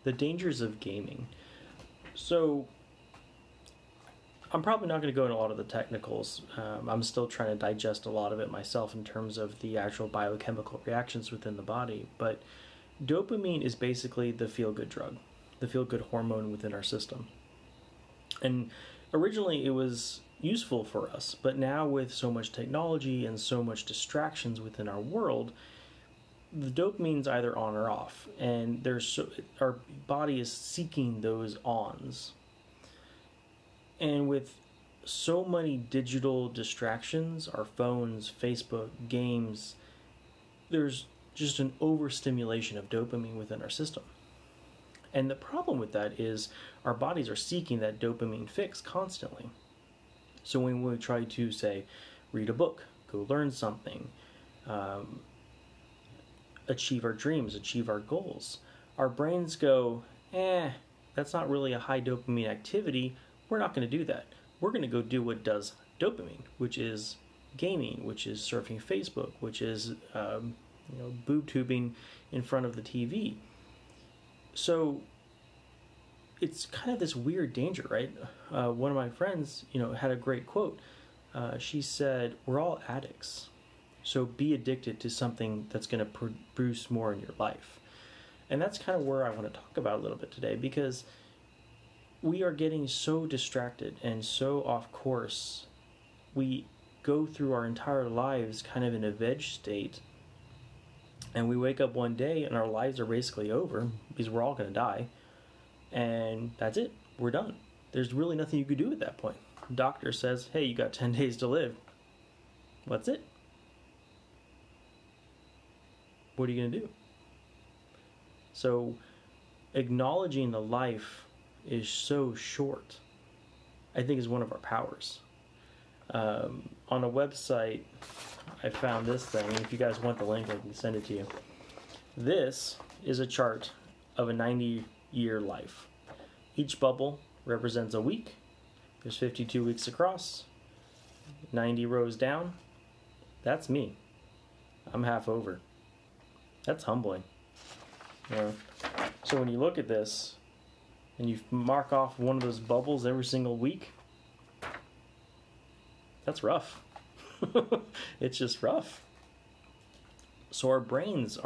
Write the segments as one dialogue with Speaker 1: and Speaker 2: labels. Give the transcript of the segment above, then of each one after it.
Speaker 1: the dangers of gaming. So I'm probably not going to go into a lot of the technicals. I'm still trying to digest a lot of it myself in terms of the actual biochemical reactions within the body. But dopamine is basically the feel-good drug, the feel-good hormone within our system. And originally it was useful for us, but now with so much technology and so much distractions within our world, the dopamine's either on or off, and our body is seeking those ons. And with so many digital distractions, our phones, Facebook, games, there's just an overstimulation of dopamine within our system. And the problem with that is our bodies are seeking that dopamine fix constantly. So when we try to, say, read a book, go learn something, achieve our dreams, achieve our goals, our brains go, that's not really a high dopamine activity. We're not going to do that. We're going to go do what does dopamine, which is gaming, which is surfing Facebook, which is boob tubing in front of the TV. So it's kind of this weird danger, right? One of my friends, had a great quote. She said, "We're all addicts. So be addicted to something that's going to produce more in your life." And that's kind of where I want to talk about a little bit today, because we are getting so distracted and so off course. We go through our entire lives kind of in a veg state, and we wake up one day and our lives are basically over because we're all going to die, and that's it. We're done. There's really nothing you could do at that point. The doctor says, hey, you got 10 days to live. What's it? What are you going to do? So acknowledging the life is so short, I think, is one of our powers. On a website, I found this thing, and if you guys want the link, I can send it to you. This is a chart of a 90-year life. Each bubble represents a week. There's 52 weeks across, 90 rows down. That's me. I'm half over. That's humbling. So when you look at this, and you mark off one of those bubbles every single week, that's rough. It's just rough. So our brains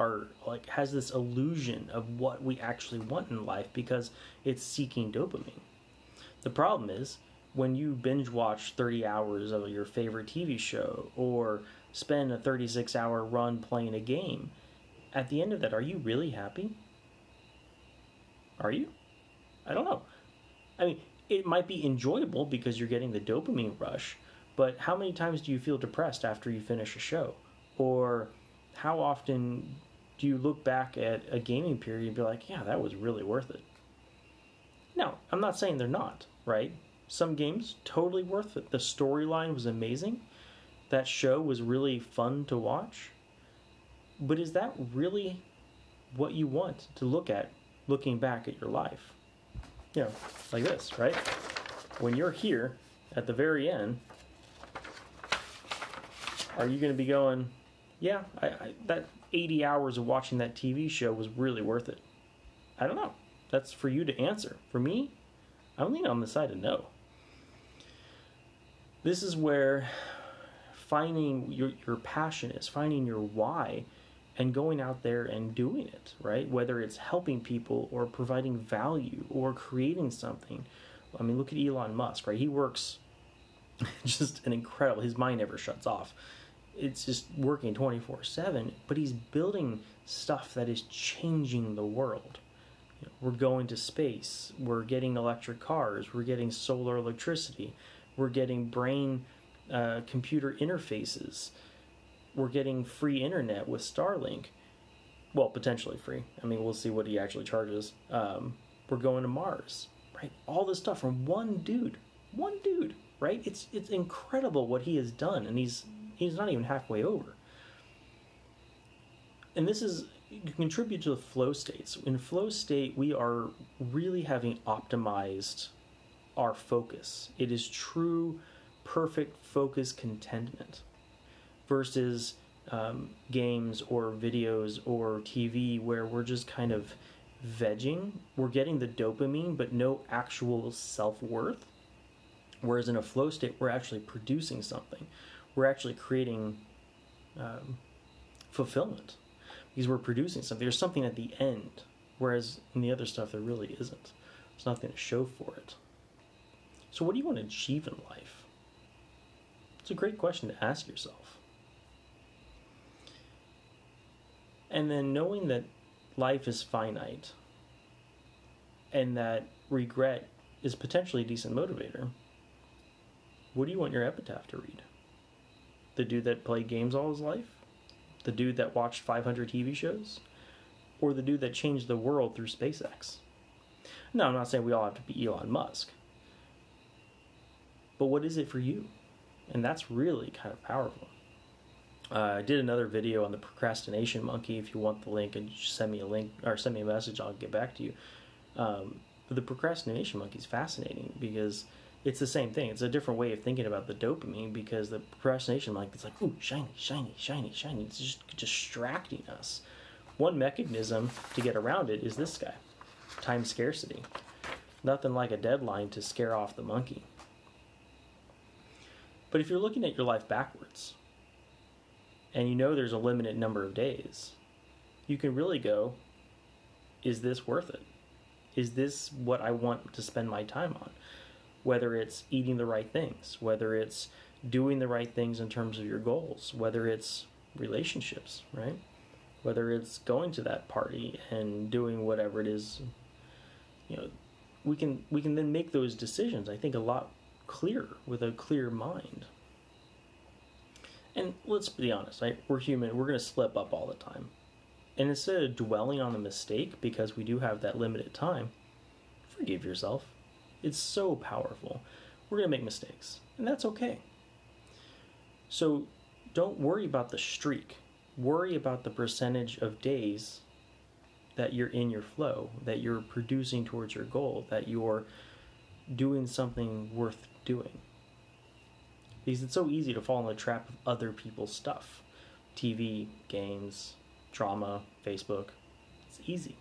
Speaker 1: has this illusion of what we actually want in life because it's seeking dopamine. The problem is when you binge watch 30 hours of your favorite TV show or spend a 36-hour run playing a game, at the end of that, are you really happy? Are you? I don't know. I mean, it might be enjoyable because you're getting the dopamine rush, but how many times do you feel depressed after you finish a show? Or how often do you look back at a gaming period and be like, yeah, that was really worth it? No, I'm not saying they're not, right? Some games, totally worth it. The storyline was amazing. That show was really fun to watch. But is that really what you want to look at looking back at your life? Like this, right? When you're here at the very end, are you going to be going, yeah, that 80 hours of watching that TV show was really worth it? I don't know. That's for you to answer. For me, I'm leaning on the side of no. This is where finding your passion is, finding your why, and going out there and doing it, right? Whether it's helping people or providing value or creating something. I mean, look at Elon Musk, right? He works just an incredible, his mind never shuts off. It's just working 24/7, but he's building stuff that is changing the world. We're going to space. We're getting electric cars. We're getting solar electricity. We're getting brain computer interfaces. We're getting free internet with Starlink. Well, potentially free. I mean, we'll see what he actually charges. We're going to Mars, right? All this stuff from one dude, right? It's incredible what he has done, and he's not even halfway over. And this is, you contribute to the flow states. In flow state, we are really having optimized our focus. It is true, perfect focus contentment versus games or videos or TV where we're just kind of vegging, we're getting the dopamine, but no actual self-worth. Whereas in a flow state, we're actually producing something. We're actually creating fulfillment because we're producing something. There's something at the end. Whereas in the other stuff, there really isn't. There's nothing to show for it. So what do you want to achieve in life? It's a great question to ask yourself. And then knowing that life is finite and that regret is potentially a decent motivator, what do you want your epitaph to read? The dude that played games all his life? The dude that watched 500 TV shows? Or the dude that changed the world through SpaceX? No, I'm not saying we all have to be Elon Musk. But what is it for you? And that's really kind of powerful. I did another video on the procrastination monkey. If you want the link, and just send me a link or send me a message, I'll get back to you. But the procrastination monkey is fascinating because it's the same thing. It's a different way of thinking about the dopamine because the procrastination monkey is like, ooh, shiny, shiny, shiny, shiny. It's just distracting us. One mechanism to get around it is this guy, time scarcity. Nothing like a deadline to scare off the monkey. But if you're looking at your life backwards, and you know there's a limited number of days, you can really go, is this worth it? Is this what I want to spend my time on? Whether it's eating the right things, whether it's doing the right things in terms of your goals, whether it's relationships, right? Whether it's going to that party and doing whatever it is, you know, we can then make those decisions, I think, a lot clearer with a clear mind. And let's be honest, right? We're human. We're going to slip up all the time. And instead of dwelling on the mistake because we do have that limited time, forgive yourself. It's so powerful. We're going to make mistakes, and that's okay. So don't worry about the streak. Worry about the percentage of days that you're in your flow, that you're producing towards your goal, that you're doing something worth doing. Because it's so easy to fall in the trap of other people's stuff. TV, games, drama, Facebook. It's easy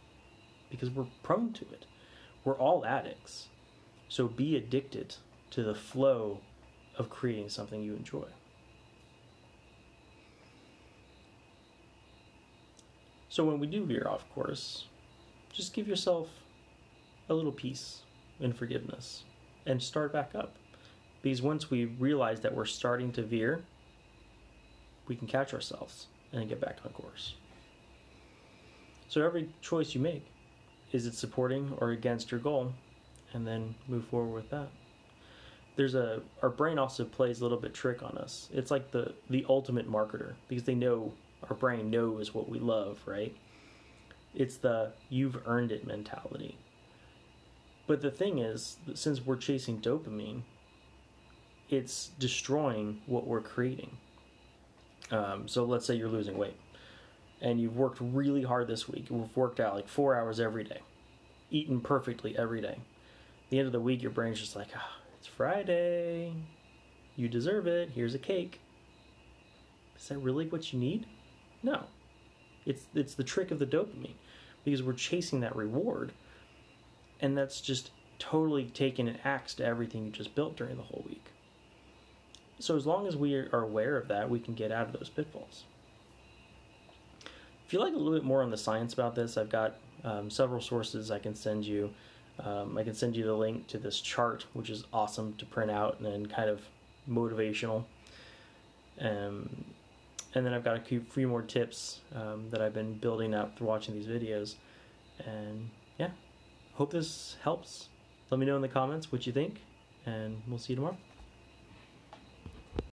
Speaker 1: because we're prone to it. We're all addicts. So be addicted to the flow of creating something you enjoy. So when we do veer off course, just give yourself a little peace and forgiveness and start back up. Because once we realize that we're starting to veer, we can catch ourselves and get back on course. So every choice you make, is it supporting or against your goal? And then move forward with that. Our brain also plays a little bit trick on us. It's like the ultimate marketer because our brain knows what we love, right? It's the you've earned it mentality. But the thing is, since we're chasing dopamine, it's destroying what we're creating. So let's say you're losing weight and you've worked really hard this week. You've worked out like 4 hours every day, eaten perfectly every day. At the end of the week, your brain's just like, it's Friday. You deserve it. Here's a cake. Is that really what you need? No. It's the trick of the dopamine because we're chasing that reward. And that's just totally taking an axe to everything you just built during the whole week. So as long as we are aware of that, we can get out of those pitfalls. If you'd like a little bit more on the science about this, I've got several sources I can send you. I can send you the link to this chart, which is awesome to print out and then kind of motivational. And then I've got a few more tips that I've been building up through watching these videos. And yeah, hope this helps. Let me know in the comments what you think, and we'll see you tomorrow.